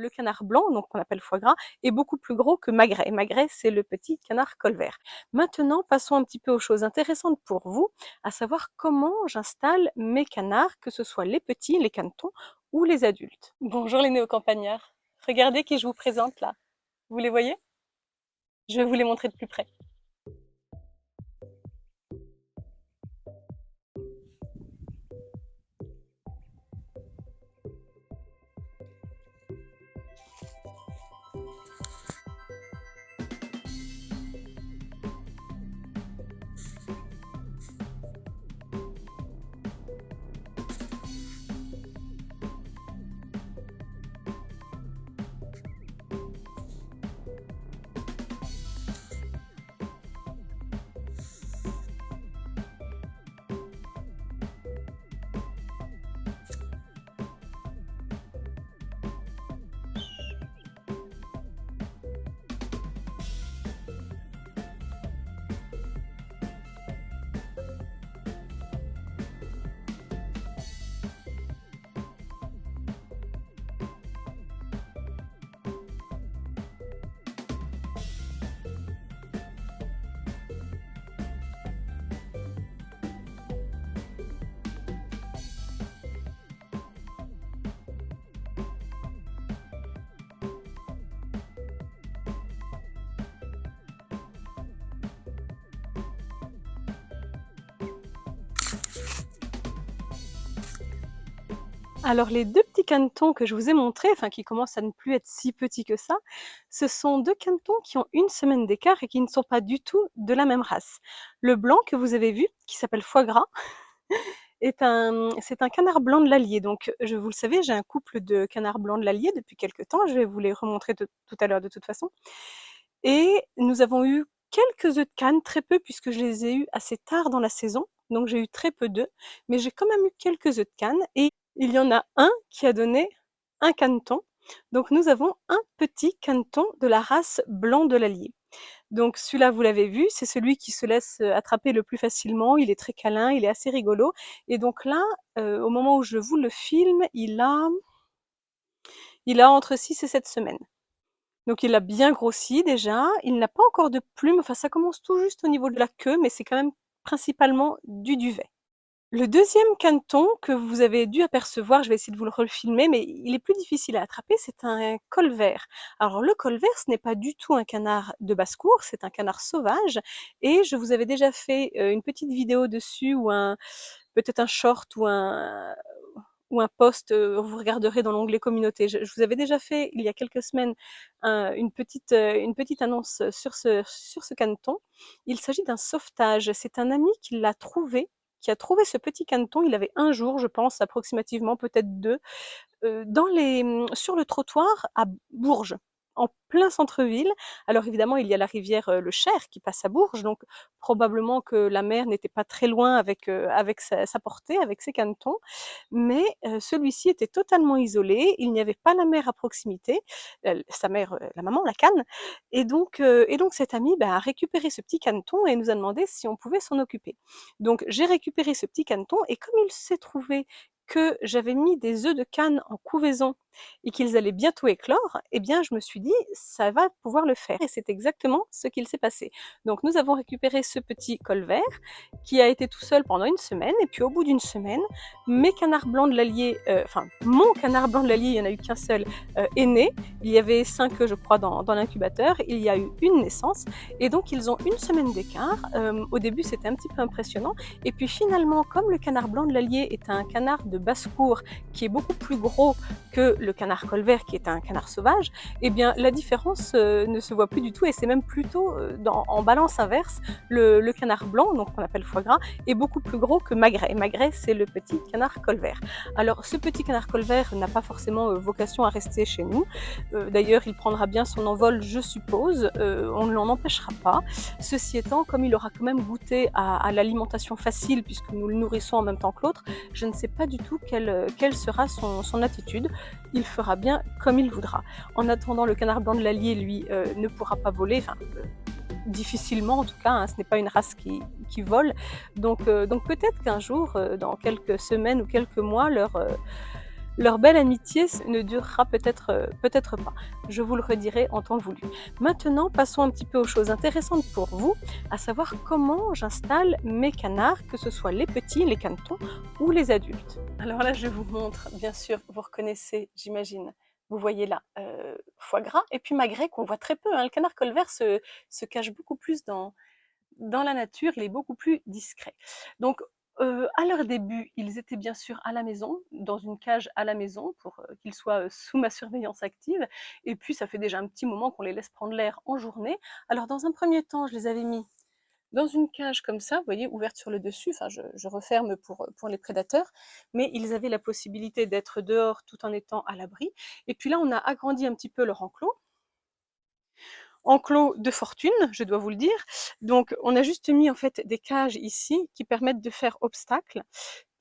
le canard blanc, donc qu'on appelle foie gras, est beaucoup plus gros que magret. Magret, c'est le petit canard colvert. Maintenant, passons un petit peu aux choses intéressantes pour vous, à savoir comment j'installe mes canards, que ce soit les petits, les canetons ou les adultes. Bonjour les néocampagnards. Regardez qui je vous présente là. Vous les voyez? Je vais vous les montrer de plus près. Alors les 2 petits canetons que je vous ai montrés, enfin qui commencent à ne plus être si petits que ça, ce sont 2 canetons qui ont 1 semaine d'écart et qui ne sont pas du tout de la même race. Le blanc que vous avez vu, qui s'appelle foie gras, c'est un canard blanc de l'Allier. Donc vous le savez, j'ai un couple de canards blancs de l'Allier depuis quelque temps, je vais vous les remontrer tout à l'heure de toute façon. Et nous avons eu quelques œufs de cane, très peu puisque je les ai eus assez tard dans la saison, donc j'ai eu très peu d'œufs, mais j'ai quand même eu quelques œufs de cane et il y en a un qui a donné un caneton. Donc nous avons un petit caneton de la race blanc de l'Allier. Donc celui-là, vous l'avez vu, c'est celui qui se laisse attraper le plus facilement, il est très câlin, il est assez rigolo. Et donc là, au moment où je vous le filme, il a entre 6 et 7 semaines. Donc il a bien grossi déjà, il n'a pas encore de plumes, enfin ça commence tout juste au niveau de la queue, mais c'est quand même principalement du duvet. Le deuxième caneton que vous avez dû apercevoir, je vais essayer de vous le refilmer, mais il est plus difficile à attraper, c'est un colvert. Alors le colvert, ce n'est pas du tout un canard de basse-cour, c'est un canard sauvage, et je vous avais déjà fait une petite vidéo dessus, ou peut-être un short ou un post, vous regarderez dans l'onglet communauté. Je vous avais déjà fait, il y a quelques semaines, une petite annonce sur ce caneton. Il s'agit d'un sauvetage. C'est un ami qui a trouvé ce petit caneton. Il avait 1 jour, je pense, approximativement, peut-être 2, sur le trottoir à Bourges, en plein centre-ville. Alors évidemment, il y a la rivière le Cher qui passe à Bourges, donc probablement que la mer n'était pas très loin avec sa portée, avec ses canetons, mais celui-ci était totalement isolé, il n'y avait pas la mer à proximité, sa mère, la maman, la canne, et donc cet ami a récupéré ce petit caneton et nous a demandé si on pouvait s'en occuper. Donc j'ai récupéré ce petit caneton et comme il s'est trouvé que j'avais mis des œufs de cane en couvaison et qu'ils allaient bientôt éclore, eh bien je me suis dit: «Ça va pouvoir le faire», et c'est exactement ce qu'il s'est passé. Donc nous avons récupéré ce petit colvert qui a été tout seul pendant 1 semaine, et puis au bout d'1 semaine, mes canards blancs de l'Allier, enfin mon canard blanc de l'Allier, il n'y en a eu qu'un seul, est né. Il y avait 5 œufs, je crois, dans l'incubateur. Il y a eu une naissance et donc ils ont 1 semaine d'écart. Au début, c'était un petit peu impressionnant, et puis finalement, comme le canard blanc de l'Allier est un canard de basse-cour qui est beaucoup plus gros que le canard colvert qui est un canard sauvage, eh bien la différence ne se voit plus du tout, et c'est même plutôt en balance inverse. Le canard blanc, donc qu'on appelle foie gras, est beaucoup plus gros que magret. Magret, c'est le petit canard colvert. Alors ce petit canard colvert n'a pas forcément vocation à rester chez nous. D'ailleurs, il prendra bien son envol, je suppose. On ne l'en empêchera pas. Ceci étant, comme il aura quand même goûté à l'alimentation facile, puisque nous le nourrissons en même temps que l'autre, je ne sais pas du tout quelle sera son attitude. Il fera bien comme il voudra. En attendant, le canard blanc de l'Allier, lui, ne pourra pas voler, enfin difficilement en tout cas, hein, ce n'est pas une race qui vole. Donc peut-être qu'un jour, dans quelques semaines ou quelques mois, Leur belle amitié ne durera peut-être pas. Je vous le redirai en temps voulu. Maintenant, passons un petit peu aux choses intéressantes pour vous, à savoir comment j'installe mes canards, que ce soit les petits, les canetons ou les adultes. Alors là, je vous montre, bien sûr, vous reconnaissez, j'imagine, vous voyez là, foie gras et puis magret qu'on voit très peu, hein. Le canard colvert se cache beaucoup plus dans la nature, il est beaucoup plus discret. Donc, à leur début, ils étaient bien sûr à la maison, dans une cage à la maison, pour qu'ils soient sous ma surveillance active. Et puis, ça fait déjà un petit moment qu'on les laisse prendre l'air en journée. Alors, dans un premier temps, je les avais mis dans une cage comme ça, vous voyez, ouverte sur le dessus. Enfin, je referme pour les prédateurs, mais ils avaient la possibilité d'être dehors tout en étant à l'abri. Et puis là, on a agrandi un petit peu leur enclos de fortune, je dois vous le dire. Donc, on a juste mis en fait des cages ici qui permettent de faire obstacle,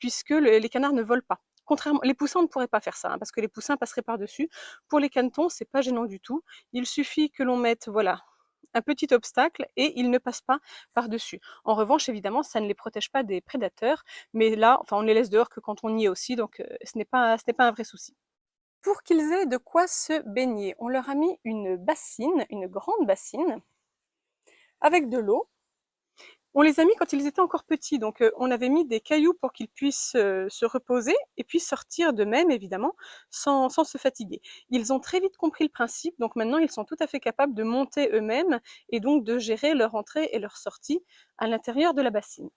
puisque les canards ne volent pas. Contrairement, les poussins ne pourraient pas faire ça, hein, parce que les poussins passeraient par-dessus. Pour les canetons, c'est pas gênant du tout. Il suffit que l'on mette, voilà, un petit obstacle et ils ne passent pas par-dessus. En revanche, évidemment, ça ne les protège pas des prédateurs, mais là, enfin, on ne les laisse dehors que quand on y est aussi, donc ce n'est pas un vrai souci. Pour qu'ils aient de quoi se baigner, on leur a mis une bassine, une grande bassine, avec de l'eau. On les a mis quand ils étaient encore petits, donc on avait mis des cailloux pour qu'ils puissent se reposer et puis sortir d'eux-mêmes, évidemment, sans se fatiguer. Ils ont très vite compris le principe, donc maintenant ils sont tout à fait capables de monter eux-mêmes et donc de gérer leur entrée et leur sortie à l'intérieur de la bassine.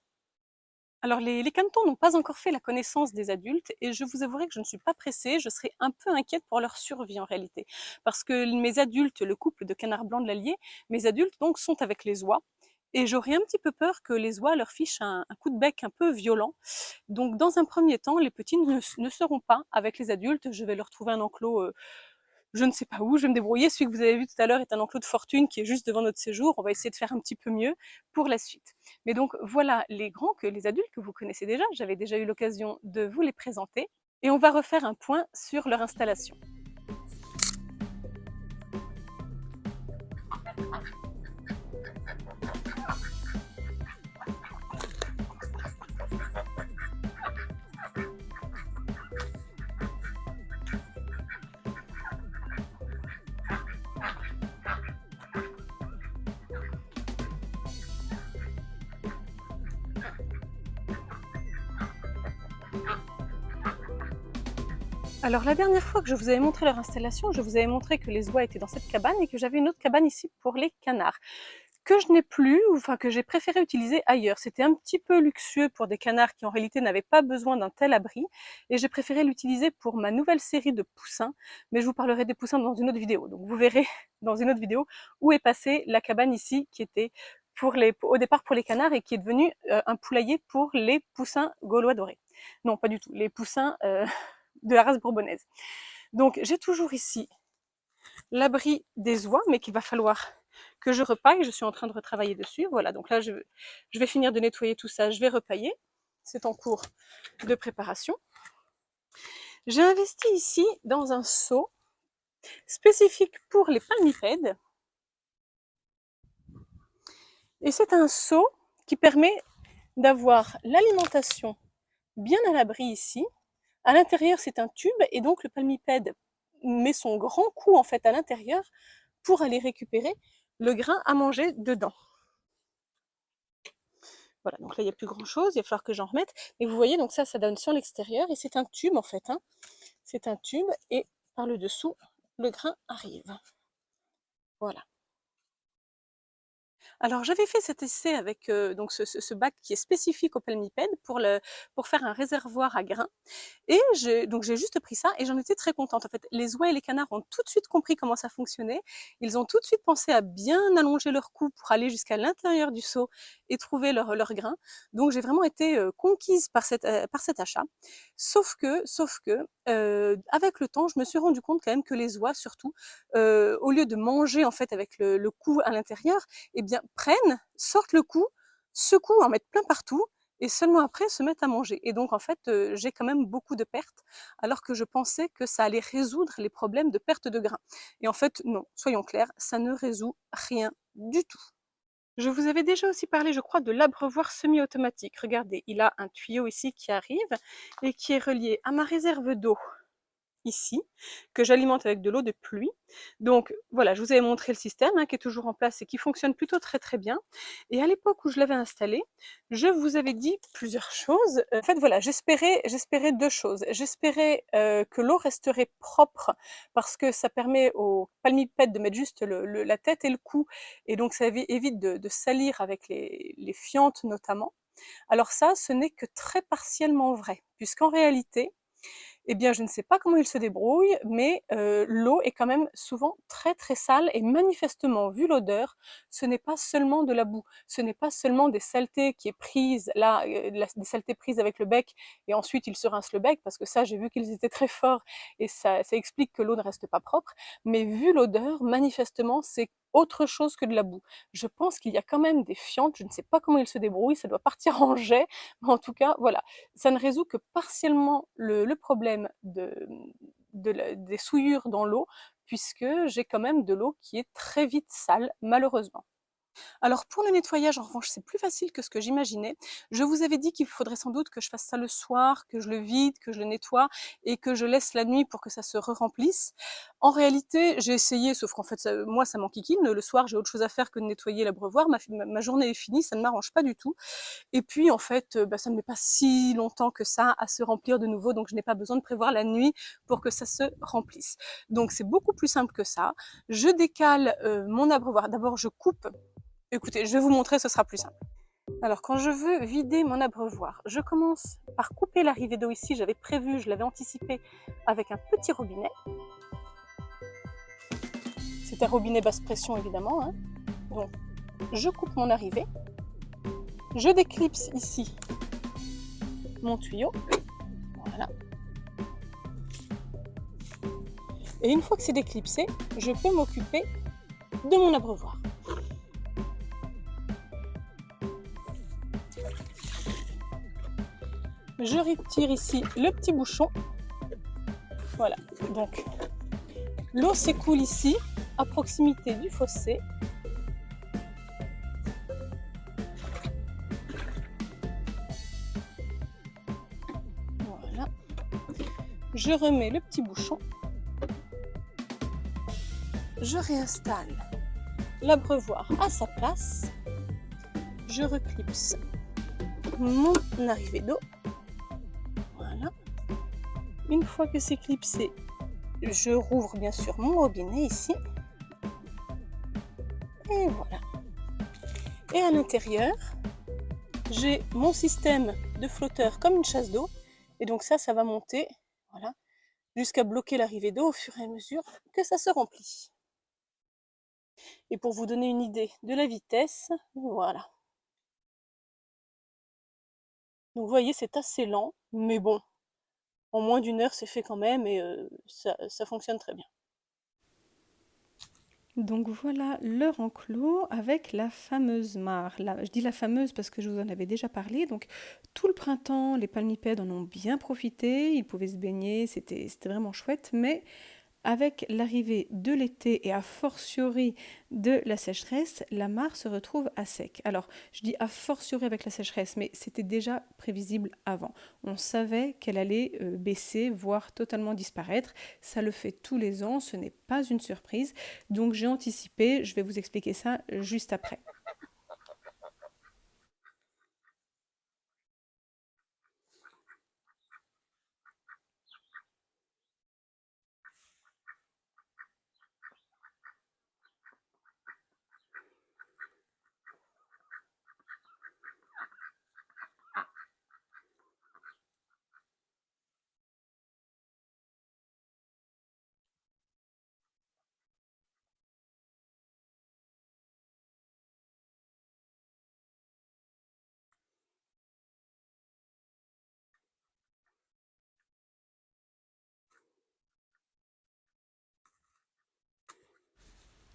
Alors les canetons n'ont pas encore fait la connaissance des adultes et je vous avouerai que je ne suis pas pressée, je serais un peu inquiète pour leur survie en réalité. Parce que mes adultes, le couple de canards blancs de l'Allier, mes adultes donc sont avec les oies et j'aurais un petit peu peur que les oies leur fichent un coup de bec un peu violent. Donc dans un premier temps, les petits ne seront pas avec les adultes, je vais leur trouver un enclos je ne sais pas où, je vais me débrouiller. Celui que vous avez vu tout à l'heure est un enclos de fortune qui est juste devant notre séjour. On va essayer de faire un petit peu mieux pour la suite. Mais donc voilà les adultes que vous connaissez déjà. J'avais déjà eu l'occasion de vous les présenter. Et on va refaire un point sur leur installation. Alors la dernière fois que je vous avais montré leur installation, je vous avais montré que les oies étaient dans cette cabane et que j'avais une autre cabane ici pour les canards. Que je n'ai plus, ou enfin que j'ai préféré utiliser ailleurs. C'était un petit peu luxueux pour des canards qui en réalité n'avaient pas besoin d'un tel abri, et j'ai préféré l'utiliser pour ma nouvelle série de poussins, mais je vous parlerai des poussins dans une autre vidéo. Donc vous verrez dans une autre vidéo où est passée la cabane ici qui était au départ pour les canards et qui est devenue un poulailler pour les poussins gaulois dorés. Non, pas du tout, les poussins de la race bourbonnaise. Donc j'ai toujours ici l'abri des oies, mais qu'il va falloir que je repaille. Je suis en train de retravailler dessus. Voilà, donc là, je vais finir de nettoyer tout ça. Je vais repailler. C'est en cours de préparation. J'ai investi ici dans un seau spécifique pour les palmipèdes. Et c'est un seau qui permet d'avoir l'alimentation bien à l'abri ici. À l'intérieur, c'est un tube et donc le palmipède met son grand cou en fait à l'intérieur pour aller récupérer le grain à manger dedans. Voilà, donc là, il n'y a plus grand-chose, il va falloir que j'en remette. Et vous voyez, donc ça donne sur l'extérieur, et c'est un tube, en fait. Hein. C'est un tube, et par le dessous, le grain arrive. Voilà. Alors j'avais fait cet essai avec donc ce bac qui est spécifique au palmipède pour faire un réservoir à grains. Et donc j'ai juste pris ça et j'en étais très contente. En fait, les oies et les canards ont tout de suite compris comment ça fonctionnait. Ils ont tout de suite pensé à bien allonger leur cou pour aller jusqu'à l'intérieur du seau et trouver leur grain. Donc j'ai vraiment été conquise par cet achat. Sauf que avec le temps, je me suis rendu compte quand même que les oies, surtout, au lieu de manger en fait avec le cou à l'intérieur, eh bien prennent, sortent le cou, secouent, en mettent plein partout et seulement après se mettent à manger. Et donc en fait, j'ai quand même beaucoup de pertes, alors que je pensais que ça allait résoudre les problèmes de perte de grains. Et en fait, non, soyons clairs, ça ne résout rien du tout. Je vous avais déjà aussi parlé, je crois, de l'abreuvoir semi-automatique. Regardez, il a un tuyau ici qui arrive et qui est relié à ma réserve d'eau ici, que j'alimente avec de l'eau de pluie. Donc voilà, je vous avais montré le système qui est toujours en place et qui fonctionne plutôt très très bien. Et à l'époque où je l'avais installé, je vous avais dit plusieurs choses. En fait, voilà, j'espérais deux choses. J'espérais que l'eau resterait propre parce que ça permet aux palmipèdes de mettre juste la tête et le cou, et donc ça évite de salir avec les fientes notamment. Alors ça, ce n'est que très partiellement vrai, puisqu'en réalité, eh bien, je ne sais pas comment ils se débrouillent, mais l'eau est quand même souvent très très sale, et manifestement, vu l'odeur, ce n'est pas seulement de la boue, ce n'est pas seulement des saletés qui est prise là, des saletés prises avec le bec, et ensuite ils se rincent le bec, parce que ça, j'ai vu qu'ils étaient très forts, et ça explique que l'eau ne reste pas propre, mais vu l'odeur, manifestement, c'est autre chose que de la boue. Je pense qu'il y a quand même des fientes, je ne sais pas comment ils se débrouillent, ça doit partir en jet, mais en tout cas, voilà, ça ne résout que partiellement le problème des souillures dans l'eau, puisque j'ai quand même de l'eau qui est très vite sale, malheureusement. Alors pour le nettoyage, en revanche, c'est plus facile que ce que j'imaginais. Je vous avais dit qu'il faudrait sans doute que je fasse ça le soir, que je le vide, que je le nettoie et que je laisse la nuit pour que ça se re-remplisse. En réalité, j'ai essayé, sauf qu'en fait, moi, ça m'enquiquine. Le soir, j'ai autre chose à faire que de nettoyer l'abreuvoir. Ma journée est finie, ça ne m'arrange pas du tout. Et puis, en fait, ça ne met pas si longtemps que ça à se remplir de nouveau, donc je n'ai pas besoin de prévoir la nuit pour que ça se remplisse. Donc c'est beaucoup plus simple que ça. Je décale mon abreuvoir. D'abord, je coupe. Écoutez, je vais vous montrer, ce sera plus simple. Alors, quand je veux vider mon abreuvoir, je commence par couper l'arrivée d'eau ici. J'avais prévu, je l'avais anticipé avec un petit robinet. C'est un robinet basse pression, évidemment. Donc, je coupe mon arrivée. Je déclipse ici mon tuyau. Voilà. Et une fois que c'est déclipsé, je peux m'occuper de mon abreuvoir. Je retire ici le petit bouchon. Voilà, donc l'eau s'écoule ici, à proximité du fossé. Voilà. Je remets le petit bouchon. Je réinstalle l'abreuvoir à sa place. Je reclipse mon arrivée d'eau. Voilà. Une fois que c'est clipsé, je rouvre bien sûr mon robinet ici. Et voilà. Et à l'intérieur, j'ai mon système de flotteur comme une chasse d'eau. Et donc ça va monter, voilà, jusqu'à bloquer l'arrivée d'eau au fur et à mesure que ça se remplit. Et pour vous donner une idée de la vitesse, voilà. Donc vous voyez, c'est assez lent, mais bon, en moins d'une heure, c'est fait quand même, et ça fonctionne très bien. Donc voilà leur enclos avec la fameuse mare. Là, je dis la fameuse parce que je vous en avais déjà parlé. Donc tout le printemps, les palmipèdes en ont bien profité, ils pouvaient se baigner, c'était vraiment chouette, mais avec l'arrivée de l'été et a fortiori de la sécheresse, la mare se retrouve à sec. Alors, je dis a fortiori avec la sécheresse, mais c'était déjà prévisible avant. On savait qu'elle allait baisser, voire totalement disparaître. Ça le fait tous les ans, ce n'est pas une surprise. Donc j'ai anticipé, je vais vous expliquer ça juste après.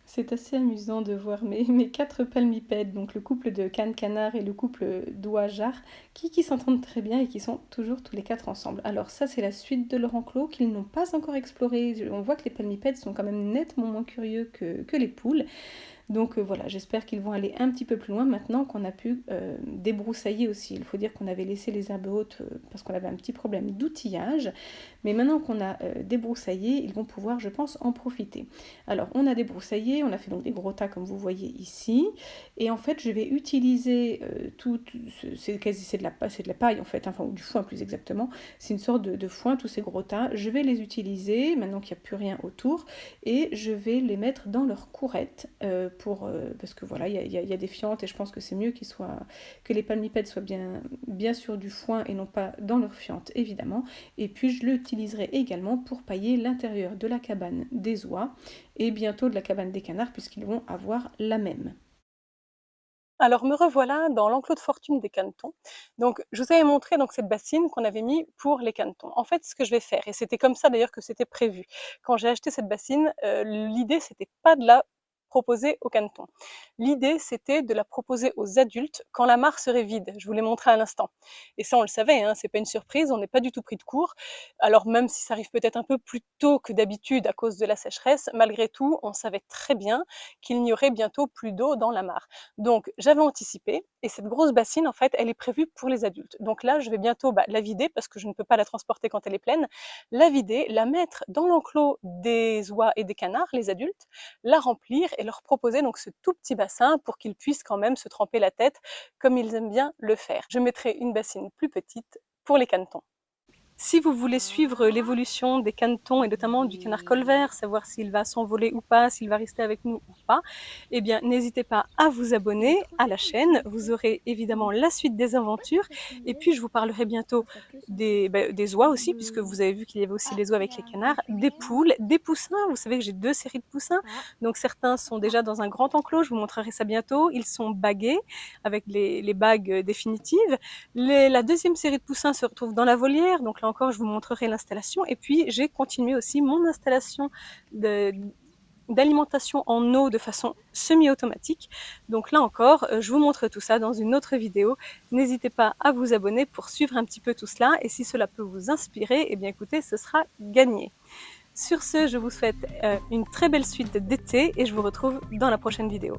C'est assez amusant de voir mes quatre palmipèdes, donc le couple de canne-canard et le couple d'oie-jarre, qui s'entendent très bien et qui sont toujours tous les quatre ensemble. Alors ça, c'est la suite de leur enclos qu'ils n'ont pas encore exploré. On voit que les palmipèdes sont quand même nettement moins curieux que les poules. Donc voilà, j'espère qu'ils vont aller un petit peu plus loin maintenant qu'on a pu débroussailler aussi. Il faut dire qu'on avait laissé les herbes hautes parce qu'on avait un petit problème d'outillage, mais maintenant qu'on a débroussaillé, ils vont pouvoir, je pense, en profiter. Alors on a débroussaillé, on a fait donc des gros tas comme vous voyez ici, et en fait je vais utiliser c'est de la paille en fait, enfin ou du foin plus exactement, c'est une sorte de foin, tous ces gros tas, je vais les utiliser maintenant qu'il n'y a plus rien autour, et je vais les mettre dans leur courette parce que voilà, il y a des fientes et je pense que c'est mieux que les palmipèdes soient bien sur du foin et non pas dans leur fiente évidemment. Et puis je l'utiliserai également pour pailler l'intérieur de la cabane des oies et bientôt de la cabane des canards puisqu'ils vont avoir la même. Alors me revoilà dans l'enclos de fortune des canetons. Donc je vous avais montré donc cette bassine qu'on avait mis pour les canetons. En fait, ce que je vais faire, et c'était comme ça d'ailleurs que c'était prévu, quand j'ai acheté cette bassine, l'idée c'était pas de la proposer aux canetons. L'idée c'était de la proposer aux adultes quand la mare serait vide. Je vous l'ai montré à l'instant. Et ça on le savait, hein, c'est pas une surprise, on n'est pas du tout pris de court. Alors même si ça arrive peut-être un peu plus tôt que d'habitude à cause de la sécheresse, malgré tout, on savait très bien qu'il n'y aurait bientôt plus d'eau dans la mare. Donc j'avais anticipé et cette grosse bassine en fait elle est prévue pour les adultes. Donc là je vais bientôt la vider parce que je ne peux pas la transporter quand elle est pleine, la vider, la mettre dans l'enclos des oies et des canards, les adultes, la remplir et leur proposer donc ce tout petit bassin pour qu'ils puissent quand même se tremper la tête comme ils aiment bien le faire. Je mettrai une bassine plus petite pour les canetons. Si vous voulez suivre l'évolution des canetons et notamment du canard colvert, savoir s'il va s'envoler ou pas, s'il va rester avec nous ou pas, eh bien n'hésitez pas à vous abonner à la chaîne. Vous aurez évidemment la suite des aventures et puis je vous parlerai bientôt des oies aussi, puisque vous avez vu qu'il y avait aussi les oies avec les canards, des poules, des poussins. Vous savez que j'ai 2 séries de poussins, donc certains sont déjà dans un grand enclos, je vous montrerai ça bientôt. Ils sont bagués avec les bagues définitives. La deuxième série de poussins se retrouve dans la volière, donc là encore je vous montrerai l'installation. Et puis j'ai continué aussi mon installation d'alimentation en eau de façon semi-automatique. Donc là encore, je vous montre tout ça dans une autre vidéo. N'hésitez pas à vous abonner pour suivre un petit peu tout cela. Et si cela peut vous inspirer, eh bien écoutez, ce sera gagné. Sur ce, je vous souhaite une très belle suite d'été et je vous retrouve dans la prochaine vidéo.